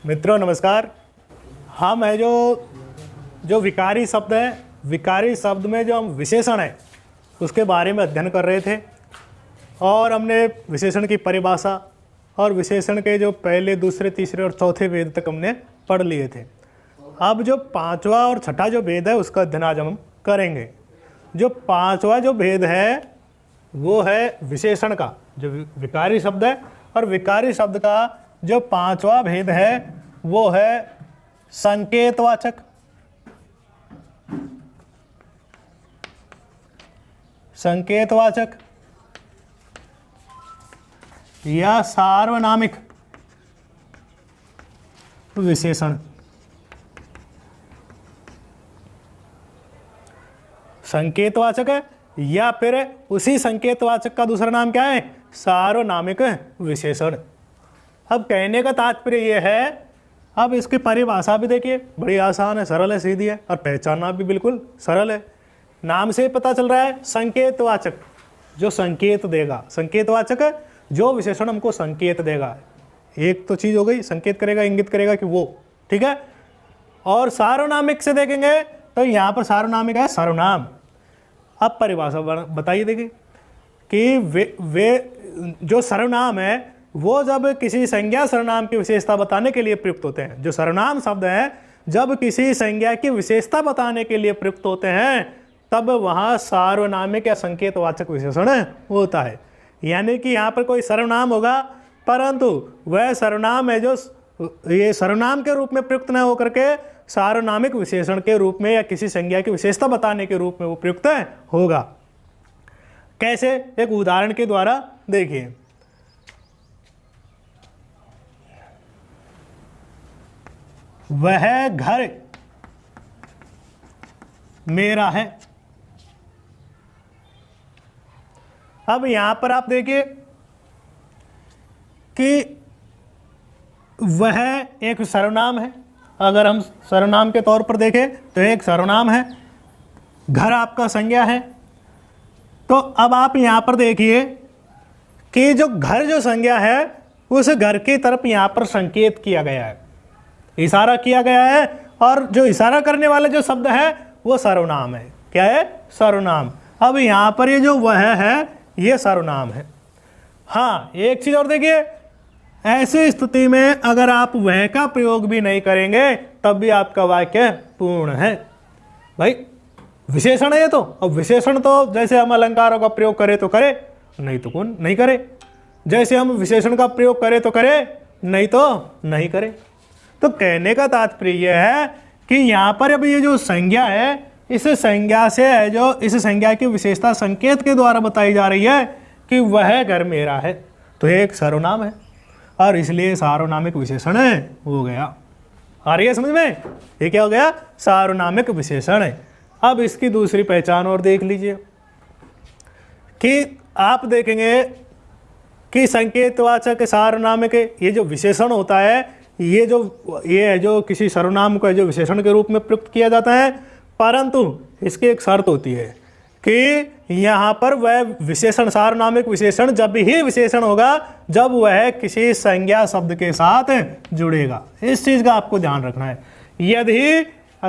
मित्रों नमस्कार। हम है जो विकारी शब्द है, विकारी शब्द में जो हम विशेषण है उसके बारे में अध्ययन कर रहे थे और हमने विशेषण की परिभाषा और विशेषण के जो पहले, दूसरे, तीसरे और चौथे भेद तक हमने पढ़ लिए थे। अब जो पांचवा और छठा जो भेद है उसका अध्ययन आज हम करेंगे। जो पांचवा जो भेद है वो है विशेषण का, जो विकारी शब्द है, और विकारी शब्द का जो पांचवा भेद है वो है संकेतवाचक, संकेतवाचक या सार्वनामिक विशेषण। संकेतवाचक है या फिर उसी संकेतवाचक का दूसरा नाम क्या है? सार्वनामिक विशेषण। अब कहने का तात्पर्य यह है, अब इसकी परिभाषा भी देखिए, बड़ी आसान है, सरल है, सीधी है और पहचानना भी बिल्कुल सरल है। नाम से पता चल रहा है संकेतवाचक, जो संकेत देगा। संकेतवाचक है जो विशेषण हमको संकेत देगा। एक तो चीज हो गई, संकेत करेगा, इंगित करेगा कि वो, ठीक है। और सार्वनामिक से देखेंगे तो यहाँ पर सार्वनामिक है सर्वनाम। अब परिभाषा बताइए, देखिए कि वे जो सर्वनाम है वो जब किसी संज्ञा सर्वनाम की विशेषता बताने के लिए प्रयुक्त होते हैं। जो सर्वनाम शब्द है जब किसी संज्ञा की विशेषता बताने के लिए प्रयुक्त होते हैं तब वहाँ सार्वनामिक या संकेतवाचक विशेषण होता है। यानी कि यहाँ पर कोई सर्वनाम होगा परंतु वह सर्वनाम है जो ये सर्वनाम के रूप में प्रयुक्त न होकर के सार्वनामिक विशेषण के रूप में या किसी संज्ञा की विशेषता बताने के रूप में वो प्रयुक्त होगा। कैसे? एक उदाहरण के द्वारा देखिए। वह घर मेरा है। अब यहां पर आप देखिए कि वह एक सर्वनाम है। अगर हम सर्वनाम के तौर पर देखें तो एक सर्वनाम है, घर आपका संज्ञा है। तो अब आप यहां पर देखिए कि जो घर जो संज्ञा है उस घर की तरफ यहां पर संकेत किया गया है, इशारा किया गया है, और जो इशारा करने वाला जो शब्द है वो सर्वनाम है। क्या है? सर्वनाम। अब यहाँ पर ये जो वह है ये सर्वनाम है। हाँ, एक चीज़ और देखिए, ऐसी स्थिति में अगर आप वह का प्रयोग भी नहीं करेंगे तब भी आपका वाक्य पूर्ण है। भाई विशेषण है ये तो। अब विशेषण तो जैसे हम अलंकारों का प्रयोग करें तो करे, नहीं तो कौन नहीं करे। जैसे हम विशेषण का प्रयोग करें तो करे, नहीं तो नहीं करे। तो कहने का तात्पर्य यह है कि यहाँ पर अभी ये जो संज्ञा है, इस संज्ञा से है जो इस संज्ञा की विशेषता संकेत के द्वारा बताई जा रही है कि वह घर मेरा है, तो ये एक सर्वनाम है और इसलिए सार्वनामिक विशेषण हो गया। आ रही है समझ में? ये क्या हो गया? सार्वनामिक विशेषण है। अब इसकी दूसरी पहचान और देख लीजिए कि आप देखेंगे कि संकेतवाचक सार्वनामिक ये जो विशेषण होता है ये है जो किसी सर्वनाम को जो विशेषण के रूप में प्रयुक्त किया जाता है, परंतु इसकी एक शर्त होती है कि यहाँ पर वह विशेषण सार्वनामिक विशेषण जब ही विशेषण होगा जब वह किसी संज्ञा शब्द के साथ जुड़ेगा। इस चीज़ का आपको ध्यान रखना है। यदि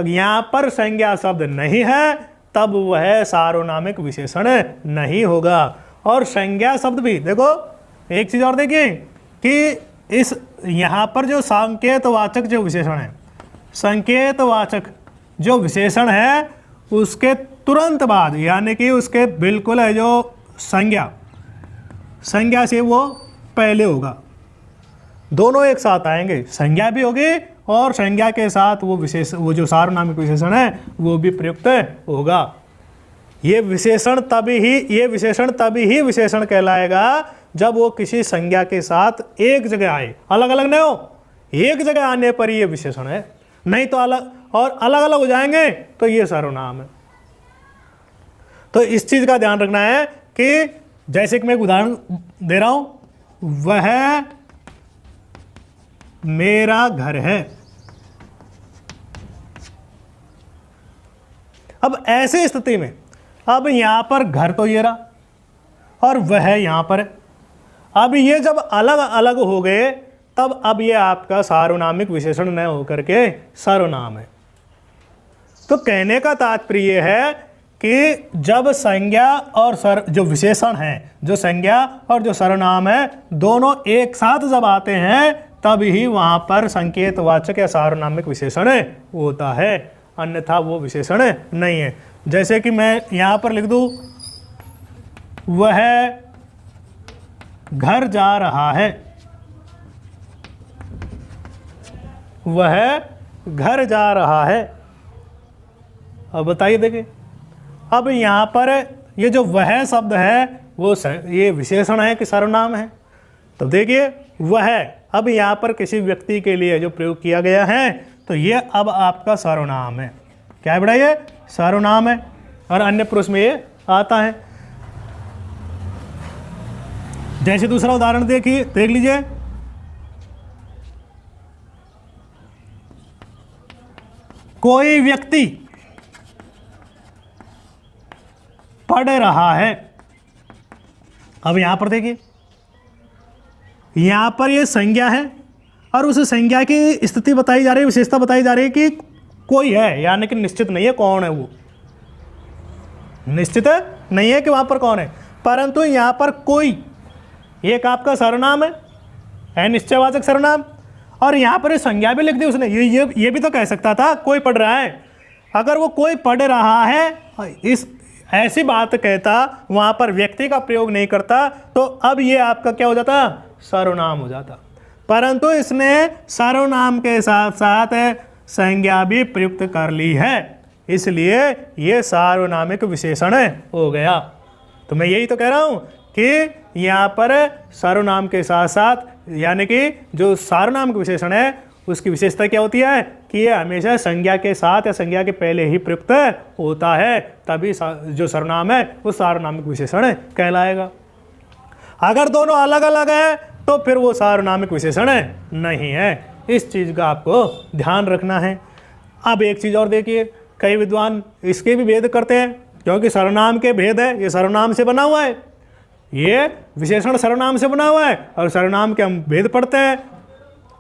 यहाँ पर संज्ञा शब्द नहीं है तब वह सार्वनामिक विशेषण नहीं होगा। और संज्ञा शब्द भी देखो, एक चीज़ और देखिए कि इस यहाँ पर जो संकेतवाचक जो विशेषण है, संकेतवाचक जो विशेषण है उसके तुरंत बाद, यानी कि उसके बिल्कुल है जो संज्ञा से वो पहले होगा। दोनों एक साथ आएंगे, संज्ञा भी होगी और संज्ञा के साथ वो जो सार्वनामिक विशेषण है वो भी प्रयुक्त होगा। ये विशेषण तभी ही विशेषण कहलाएगा जब वो किसी संज्ञा के साथ एक जगह आए, अलग अलग नहीं हो। एक जगह आने पर ये विशेषण है, नहीं तो अलग अलग हो जाएंगे तो ये सर्वनाम है। तो इस चीज का ध्यान रखना है कि जैसे कि मैं एक उदाहरण दे रहा हूं, वह मेरा घर है। अब ऐसी स्थिति में अब यहां पर घर तो ये रहा और वह यहां पर है। अब ये जब अलग अलग हो गए तब अब ये आपका सार्वनामिक विशेषण न होकर के सर्वनाम है। तो कहने का तात्पर्य है कि जब संज्ञा और जो विशेषण है, जो संज्ञा और जो सर्वनाम है, दोनों एक साथ जब आते हैं तब ही वहाँ पर संकेतवाचक या सार्वनामिक विशेषण होता है, अन्यथा वो विशेषण नहीं है। जैसे कि मैं यहाँ पर लिख दूँ, वह घर जा रहा है, वह घर जा रहा है। अब बताइए, देखिए अब यहाँ पर ये जो वह शब्द है वो ये विशेषण है कि सर्वनाम है? तो देखिए वह अब यहाँ पर किसी व्यक्ति के लिए जो प्रयोग किया गया है तो ये अब आपका सर्वनाम है। क्या है बेटा? ये सर्वनाम है और अन्य पुरुष में ये आता है। जैसे दूसरा उदाहरण देखिए, देख लीजिए, कोई व्यक्ति पढ़ रहा है। अब यहां पर देखिए, यहां पर ये संज्ञा है और उस संज्ञा की स्थिति बताई जा रही है, विशेषता बताई जा रही है कि कोई है, यानी कि निश्चित नहीं है कौन है, वो निश्चित नहीं है कि वहां पर कौन है, परंतु यहां पर कोई एक आपका सर्वनाम है निश्चयवाचक सर्वनाम, और यहां पर संज्ञा भी लिख दी उसने। ये भी तो कह सकता था कोई पढ़ रहा है। अगर वो कोई पढ़ रहा है इस ऐसी बात कहता, वहां पर व्यक्ति का प्रयोग नहीं करता, तो अब ये आपका क्या हो जाता? सर्वनाम हो जाता। परंतु इसने सर्वनाम के साथ साथ संज्ञा भी प्रयुक्त कर ली है, इसलिए ये सार्वनामिक विशेषण हो गया। तो मैं यही तो कह रहा हूं कि यहाँ पर सर्वनाम के साथ साथ, यानी कि जो सार्वनामिक विशेषण है उसकी विशेषता क्या होती है कि ये हमेशा संज्ञा के साथ या संज्ञा के पहले ही प्रयुक्त होता है, तभी जो सर्वनाम है वो सार्वनामिक विशेषण कहलाएगा। अगर दोनों अलग अलग है तो फिर वो सार्वनामिक विशेषण नहीं है। इस चीज़ का आपको ध्यान रखना है। अब एक चीज़ और देखिए, कई विद्वान इसके भी भेद करते हैं, क्योंकि सर्वनाम के भेद है, ये सर्वनाम से बना हुआ है, ये विशेषण सर्वनाम से बना हुआ है और सर्वनाम के हम भेद पढ़ते हैं,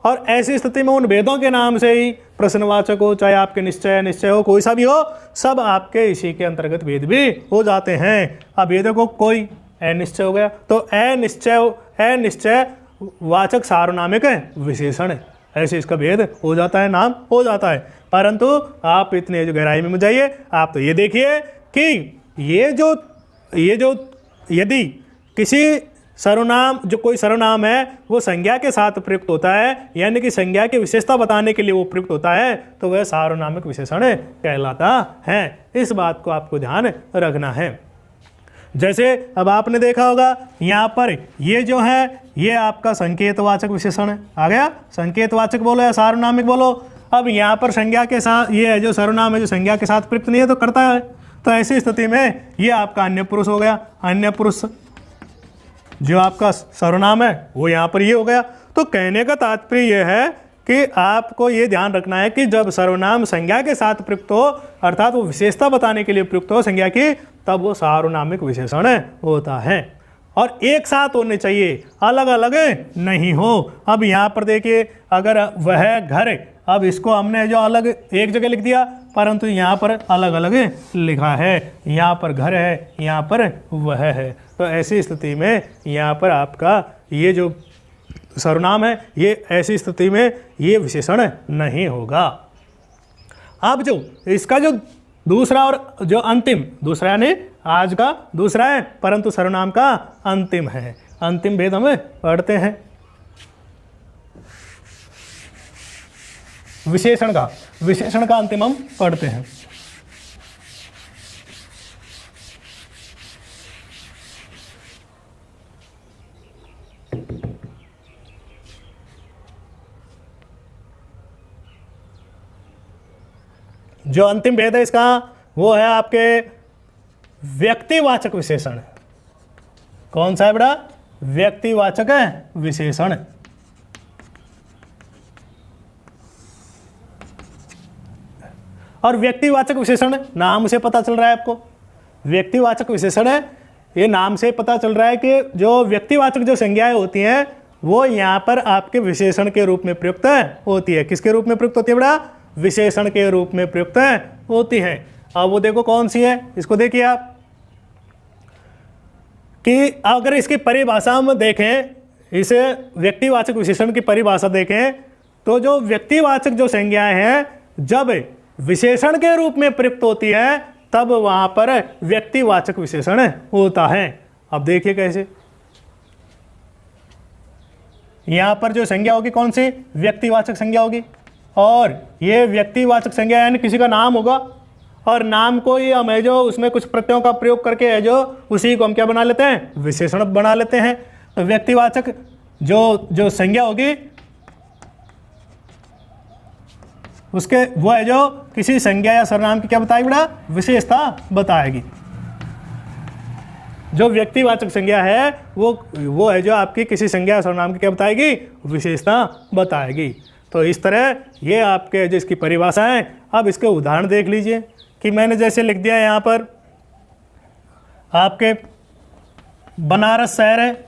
और ऐसी स्थिति में उन भेदों के नाम से ही प्रश्नवाचक हो, चाहे आपके निश्चय हो, कोई सा भी हो, सब आपके इसी के अंतर्गत भेद भी हो जाते हैं। अब ये देखो, कोई अनिश्चय हो गया तो अनिश्चय वाचक सार्वनामिक विशेषण है, ऐसे इसका भेद हो जाता है, नाम हो जाता है। परंतु आप इतने जो गहराई में जाइए, आप तो ये देखिए कि ये जो यदि किसी सर्वनाम, जो कोई सर्वनाम है वो संज्ञा के साथ प्रयुक्त होता है, यानी कि संज्ञा की विशेषता बताने के लिए वो प्रयुक्त होता है, तो वह सार्वनामिक विशेषण कहलाता है। इस बात को आपको ध्यान रखना है। जैसे अब आपने देखा होगा यहाँ पर ये जो है ये आपका संकेतवाचक विशेषण है, आ गया। संकेतवाचक बोलो या सार्वनामिक बोलो। अब यहाँ पर संज्ञा के साथ, ये है जो सर्वनाम है जो संज्ञा के साथ प्रयुक्त नहीं है तो करता है, तो ऐसी स्थिति में ये आपका अन्य पुरुष हो गया। अन्य पुरुष जो आपका सर्वनाम है वो यहाँ पर ये हो गया। तो कहने का तात्पर्य यह है कि आपको ये ध्यान रखना है कि जब सर्वनाम संज्ञा के साथ प्रयुक्त हो, अर्थात वो विशेषता बताने के लिए प्रयुक्त हो संज्ञा की, तब वो सार्वनामिक विशेषण होता है। और एक साथ होने चाहिए, अलग अलग नहीं हो। अब यहाँ पर देखिए, अगर वह घर, अब इसको हमने जो अलग एक जगह लिख दिया, परंतु यहाँ पर अलग अलग लिखा है, यहाँ पर घर है, यहाँ पर वह है। तो ऐसी स्थिति में यहाँ पर आपका ये जो सर्वनाम है, ये ऐसी स्थिति में ये विशेषण नहीं होगा। अब जो इसका जो दूसरा और जो अंतिम, दूसरा यानी आज का दूसरा है, परंतु सर्वनाम का अंतिम है। अंतिम भेद हमें पढ़ते हैं विशेषण का अंतिम हम पढ़ते हैं। जो अंतिम भेद है इसका वो है आपके व्यक्तिवाचक विशेषण। कौन सा है बेटा? व्यक्तिवाचक विशेषण। और व्यक्तिवाचक विशेषण नाम से पता चल रहा है आपको, व्यक्तिवाचक विशेषण है, ये नाम से पता चल रहा है कि जो व्यक्तिवाचक जो संज्ञाएं होती हैं वो यहाँ पर आपके विशेषण के रूप में प्रयुक्त होती है। किसके रूप में प्रयुक्त होती है बेटा? विशेषण के रूप में प्रयुक्त होती है। अब वो देखो कौन सी है, इसको देखिए आप कि अगर इसकी परिभाषा हम देखें, इसे व्यक्तिवाचक विशेषण की परिभाषा देखें, तो जो व्यक्तिवाचक जो संज्ञाएं हैं जब विशेषण के रूप में प्रयुक्त होती है तब वहां पर व्यक्तिवाचक विशेषण होता है। अब देखिए कैसे, यहां पर जो संज्ञा होगी कौन सी? व्यक्तिवाचक संज्ञा होगी। और ये व्यक्तिवाचक संज्ञा यानी किसी का नाम होगा, और नाम को ही हम है जो उसमें कुछ प्रत्ययों का प्रयोग करके है जो उसी को हम क्या बना लेते हैं? विशेषण बना लेते हैं। तो व्यक्तिवाचक जो संज्ञा होगी उसके वो है जो किसी संज्ञा या सर्वनाम की क्या बताएगी बेटा? विशेषता बताएगी। जो व्यक्तिवाचक संज्ञा है वो है जो आपकी किसी संज्ञा या सर्वनाम की क्या बताएगी? विशेषता बताएगी। तो इस तरह ये आपके जो इसकी परिभाषा है। अब इसके उदाहरण देख लीजिए कि मैंने जैसे लिख दिया यहाँ पर आपके बनारस शहर है,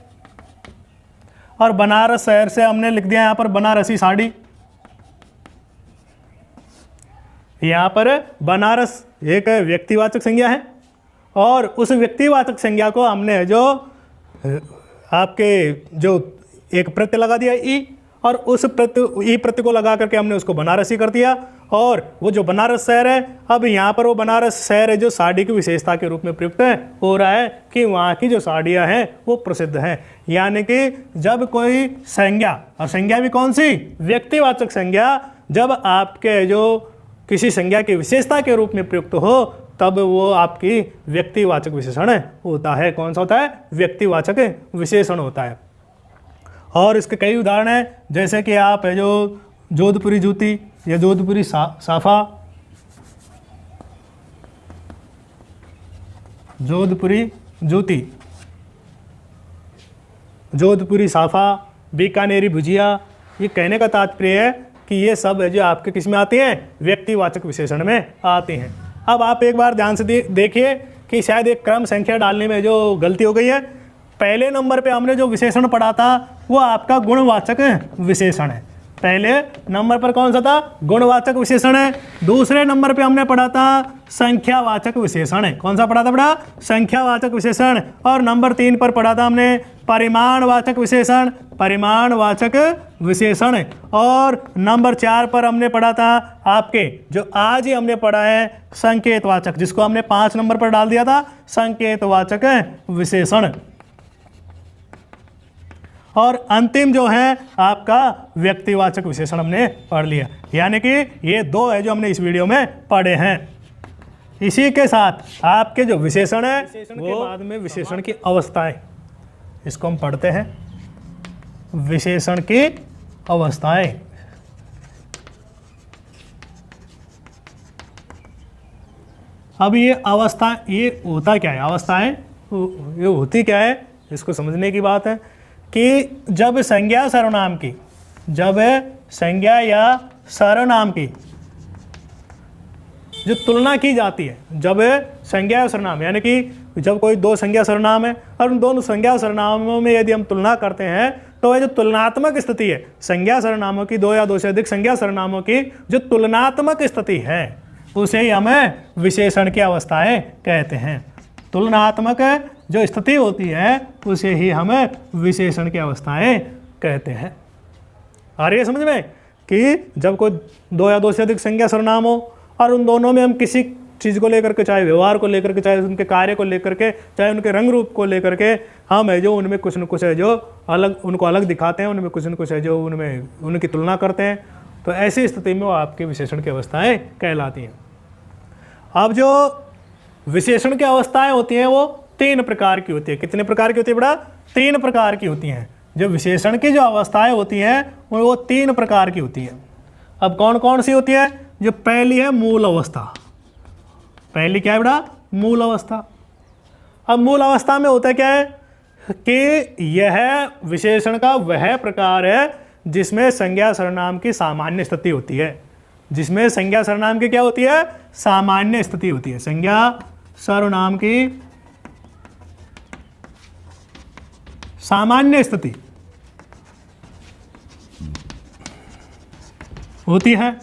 और बनारस शहर से हमने लिख दिया यहाँ पर बनारसी साड़ी। यहाँ पर बनारस एक व्यक्तिवाचक संज्ञा है, और उस व्यक्तिवाचक संज्ञा को हमने जो आपके जो एक प्रत्यय लगा दिया ई, और उस प्रत्यय ई प्रत्यय को लगा करके हमने उसको बनारसी कर दिया। और वो जो बनारस शहर है, अब यहाँ पर वो बनारस शहर है जो साड़ी की विशेषता के रूप में प्रयुक्त हो रहा है कि वहाँ की जो साड़ियाँ हैं वो प्रसिद्ध हैं। यानी कि जब कोई संज्ञा, और संज्ञा भी कौन सी? व्यक्तिवाचक संज्ञा, जब आपके जो किसी संज्ञा की विशेषता के रूप में प्रयुक्त हो तब वो आपकी व्यक्तिवाचक विशेषण होता है। कौन सा होता है? व्यक्तिवाचक विशेषण होता है। और इसके कई उदाहरण हैं, जैसे कि आप है जो जोधपुरी जूती या जोधपुरी साफा, जोधपुरी जूती, जोधपुरी साफा, बीकानेरी भुजिया, ये कहने का तात्पर्य है कि ये सब है जो आपके किस में आती हैं? व्यक्तिवाचक विशेषण में आते हैं। अब आप एक बार ध्यान से देखिए कि शायद एक क्रम संख्या डालने में जो गलती हो गई है। पहले नंबर पे हमने जो विशेषण पढ़ा था वो आपका गुणवाचक विशेषण है। पहले नंबर पर कौन सा था? गुणवाचक विशेषण है। दूसरे नंबर पे हमने पढ़ा था संख्यावाचक विशेषण है। कौन सा पढ़ा था बेटा? संख्यावाचक विशेषण। और नंबर 3 पर पढ़ा था हमने परिमाणवाचक विशेषण, परिमाणवाचक विशेषण। और नंबर 4 पर हमने पढ़ा था आपके जो आज ही हमने पढ़ा है संकेतवाचक, जिसको हमने 5 नंबर पर डाल दिया था, संकेतवाचक विशेषण। और अंतिम जो है आपका व्यक्तिवाचक विशेषण हमने पढ़ लिया। यानी कि ये 2 है जो हमने इस वीडियो में पढ़े हैं। इसी के साथ आपके जो विशेषण है वो बाद में विशेषण की अवस्थाएं, इसको हम पढ़ते हैं। विशेषण की अवस्थाएं, अब ये अवस्था, ये होता क्या है? अवस्थाएं ये होती क्या है? इसको समझने की बात है कि जब संज्ञा सर्वनाम की, जब संज्ञा या सर्वनाम की जो तुलना की जाती है, जब संज्ञा या सर्वनाम, यानी कि जब कोई 2 संज्ञा सर्वनाम है और उन दोनों संज्ञा सर्वनामों में यदि हम तुलना करते हैं तो वह जो तुलनात्मक स्थिति है, संज्ञा सर्वनामों की 2 या 2 से अधिक संज्ञा सर्वनामों की जो तुलनात्मक स्थिति है उसे ही हमें विशेषण की अवस्थाएं कहते हैं। तुलनात्मक जो स्थिति होती है उसे ही हमें विशेषण की अवस्थाएं कहते हैं। आ रही है समझ में कि जब कोई 2 या 2 से अधिक संज्ञा सर्वनाम हो और उन दोनों में हम किसी चीज़ को लेकर के, चाहे व्यवहार को लेकर के, चाहे उनके कार्य को लेकर के, चाहे उनके रंग रूप को लेकर के, हम है जो उनमें कुछ न कुछ है जो अलग, उनको अलग दिखाते हैं, उनमें कुछ न कुछ है जो उनमें उनकी तुलना करते हैं, तो ऐसी स्थिति में वो आपकी विशेषण की अवस्थाएं कहलाती हैं। अब जो विशेषण की अवस्थाएं होती हैं वो 3 प्रकार की होती है। कितने प्रकार की होती है बेटा? 3 प्रकार की होती हैं। जो विशेषण की जो अवस्थाएं होती हैं वो 3 प्रकार की होती हैं। अब कौन कौन सी होती है? जो पहली है मूल अवस्था। पहली क्या है बेटा? मूल अवस्था। अब मूल अवस्था में होता क्या है कि यह विशेषण का वह प्रकार है जिसमें संज्ञा सर्वनाम की सामान्य स्थिति होती है। जिसमें संज्ञा सर्वनाम की क्या होती है? सामान्य स्थिति होती है। संज्ञा सर्वनाम की सामान्य स्थिति, होती है।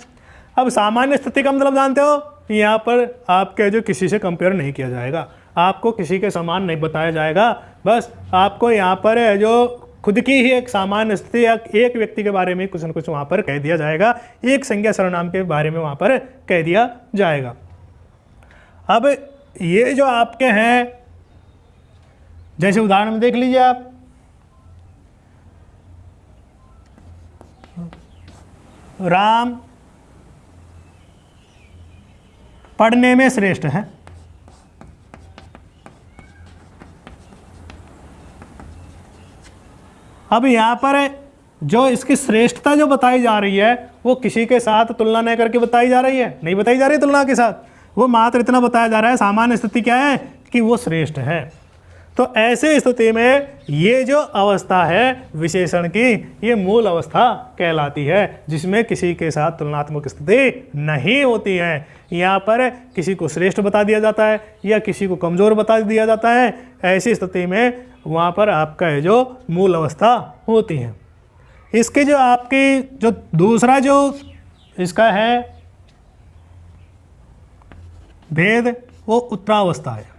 अब सामान्य स्थिति का मतलब जानते हो, यहाँ पर आपके जो किसी से कंपेयर नहीं किया जाएगा, आपको किसी के समान नहीं बताया जाएगा, बस आपको यहाँ पर जो खुद की ही एक सामान्य स्थिति या एक व्यक्ति के बारे में कुछ न कुछ वहाँ पर कह दिया जाएगा, एक संज्ञा सर्वनाम के बारे में वहाँ पर कह दिया जाएगा। अब ये जो आपके हैं, जैसे उदाहरण में देख लीजिए आप, राम पढ़ने में श्रेष्ठ है। अब यहाँ पर जो इसकी श्रेष्ठता जो बताई जा रही है वो किसी के साथ तुलना नहीं करके बताई जा रही है, नहीं बताई जा रही तुलना के साथ, वो मात्र इतना बताया जा रहा है सामान्य स्थिति क्या है कि वो श्रेष्ठ है। तो ऐसे स्थिति में ये जो अवस्था है विशेषण की, ये मूल अवस्था कहलाती है, जिसमें किसी के साथ तुलनात्मक स्थिति नहीं होती है। यहाँ पर किसी को श्रेष्ठ बता दिया जाता है या किसी को कमज़ोर बता दिया जाता है, ऐसी स्थिति में वहाँ पर आपका जो मूल अवस्था होती है। इसके जो आपकी जो दूसरा जो इसका है भेद, वो उत्तरावस्था है।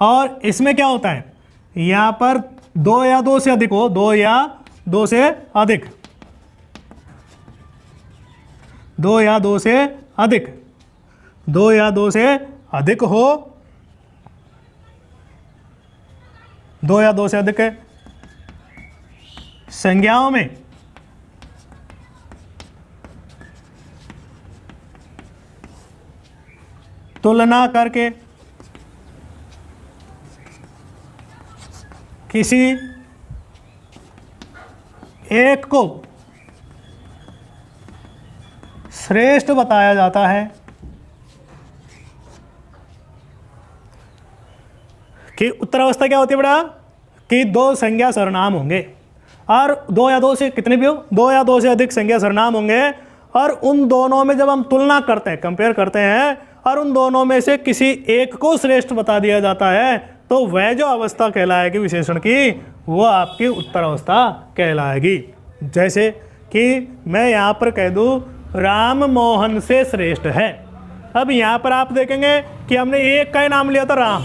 और इसमें क्या होता है, यहाँ पर दो या दो से अधिक हो, दो या दो से अधिक, दो या दो से अधिक, दो या दो से अधिक हो, दो या दो से अधिक संज्ञाओं में तुलना करके किसी एक को श्रेष्ठ बताया जाता है कि उत्तरावस्था क्या होती है बेटा, कि दो संज्ञा सर्वनाम होंगे और दो या दो से कितने भी हो, दो या दो से अधिक संज्ञा सर्वनाम होंगे, और उन दोनों में जब हम तुलना करते हैं, कंपेयर करते हैं, और उन दोनों में से किसी एक को श्रेष्ठ बता दिया जाता है, तो वह जो अवस्था कहलाएगी विशेषण की, वो आपकी उत्तरावस्था कहलाएगी। जैसे कि मैं यहाँ पर कह दूँ राम मोहन से श्रेष्ठ है। अब यहाँ पर आप देखेंगे कि हमने एक का ही नाम लिया था राम,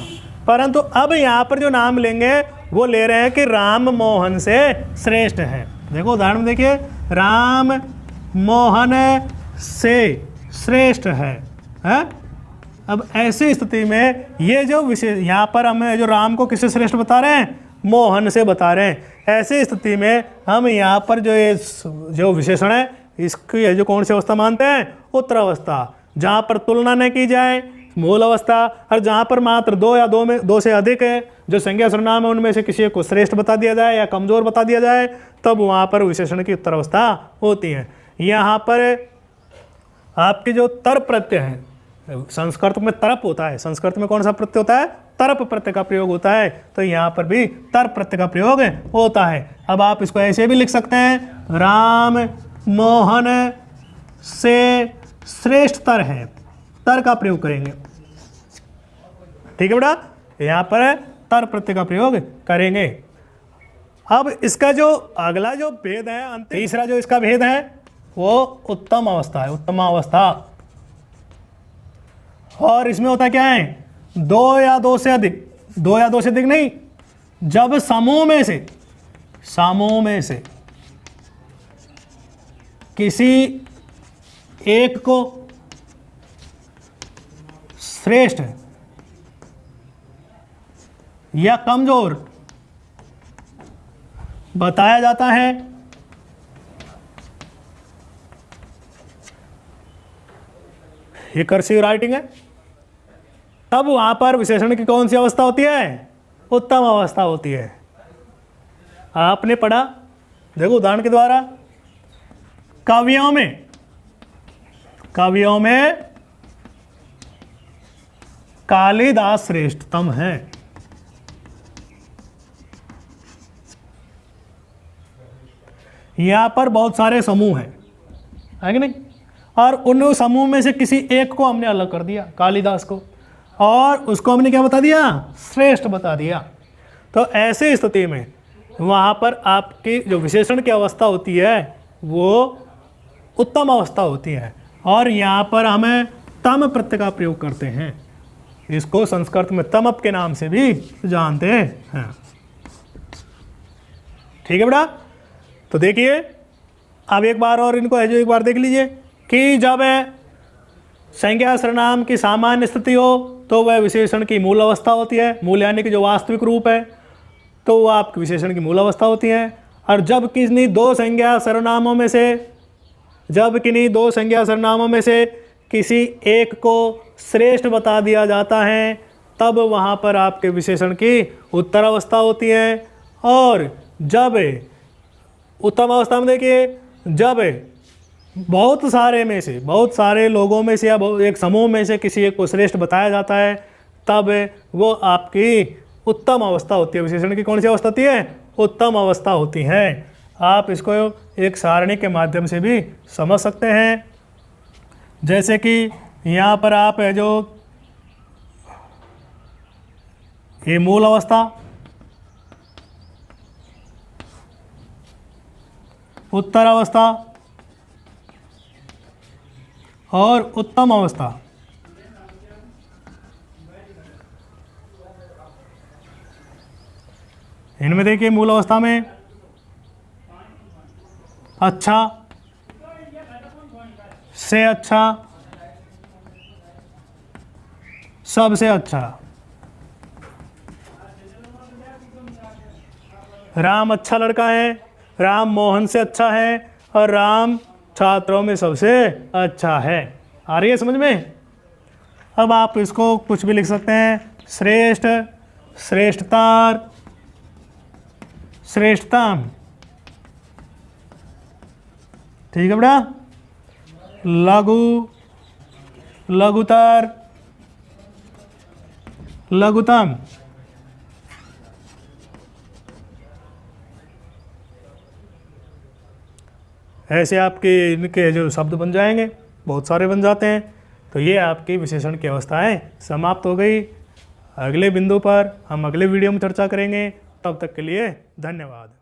परंतु अब यहाँ पर जो नाम लेंगे वो ले रहे हैं कि राम मोहन से श्रेष्ठ है। देखो उदाहरण में देखिए, राम मोहन से श्रेष्ठ है। अब ऐसी स्थिति में ये जो विशेष यहाँ पर हम जो राम को किससे श्रेष्ठ बता रहे हैं, मोहन से बता रहे हैं। ऐसी स्थिति में हम यहाँ पर जो ये जो विशेषण है इसकी जो कौन सी अवस्था मानते हैं, उत्तरावस्था, जहाँ पर तुलना न की जाए मूल अवस्था, और जहाँ पर मात्र दो या दो से अधिक है जो संज्ञा सर्वनाम है उनमें से किसी को श्रेष्ठ बता दिया जाए या कमज़ोर बता दिया जाए, तब वहाँ पर विशेषण की उत्तरावस्था होती है। यहाँ पर आपके जो तर प्रत्यय है, संस्कृत में तरप होता है, संस्कृत में कौन सा प्रत्यय होता है, तरप प्रत्यय का प्रयोग होता है, तो यहाँ पर भी तर प्रत्यय का प्रयोग होता है। अब आप इसको ऐसे भी लिख सकते हैं, राम मोहन से श्रेष्ठ तर है, तर का प्रयोग करेंगे, ठीक है बेटा, यहाँ पर तर प्रत्यय का प्रयोग करेंगे। अब इसका जो अगला जो भेद है, तीसरा जो इसका भेद है वो उत्तम अवस्था है, उत्तम अवस्था। और इसमें होता क्या है, दो या दो से अधिक, दो या दो से अधिक नहीं, जब समूह में से किसी एक को श्रेष्ठ या कमजोर बताया जाता है, ये कर्सिव राइटिंग है, तब वहां पर विशेषण की कौन सी अवस्था होती है, उत्तम अवस्था होती है। आपने पढ़ा, देखो उदाहरण के द्वारा, काव्यों में कालिदास श्रेष्ठतम है। यहां पर बहुत सारे समूह हैं, है कि नहीं, और उन समूह में से किसी एक को हमने अलग कर दिया, कालिदास को, और उसको हमने क्या बता दिया, श्रेष्ठ बता दिया। तो ऐसे स्थिति में वहाँ पर आपकी जो विशेषण की अवस्था होती है वो उत्तम अवस्था होती है। और यहाँ पर हमें तम प्रत्यय का प्रयोग करते हैं, इसको संस्कृत में तमप के नाम से भी जानते हैं। ठीक है बेटा, तो देखिए अब एक बार और इनको एक बार देख लीजिए कि जब संज्ञा सर्वनाम की सामान्य स्थिति हो तो वह विशेषण की मूल अवस्था होती है, मूल यानी कि जो वास्तविक रूप है, तो वह आपके विशेषण की मूल अवस्था होती है। और जब किन्हीं दो संज्ञा सर्वनामों में से किसी एक को श्रेष्ठ बता दिया जाता है, तब वहाँ पर आपके विशेषण की उत्तर अवस्था होती है। और जब उत्तम अवस्था में देखिए, जब बहुत सारे लोगों में से या एक समूह में से किसी एक को श्रेष्ठ बताया जाता है, तब वो आपकी उत्तम अवस्था होती है। विशेषण की कौन सी अवस्था होती है? उत्तम अवस्था होती है। आप इसको एक सारणी के माध्यम से भी समझ सकते हैं, जैसे कि यहाँ पर आप है जो ये मूल अवस्था, उत्तर अवस्था और उत्तम अवस्था। इनमें देखिए मूल अवस्था में अच्छा से अच्छा, सबसे अच्छा, राम अच्छा लड़का है, राम मोहन से अच्छा है और राम छात्रों में सबसे अच्छा है। आ रही है समझ में? अब आप इसको कुछ भी लिख सकते हैं, श्रेष्ठ, श्रेष्ठतर, श्रेष्ठतम। ठीक है बेटा, लघु, लघुतर, लघुतम। ऐसे आपके इनके जो शब्द बन जाएंगे, बहुत सारे बन जाते हैं। तो ये आपकी विशेषण की अवस्थाएं समाप्त हो गई। अगले बिंदु पर हम अगले वीडियो में चर्चा करेंगे। तब तक के लिए धन्यवाद।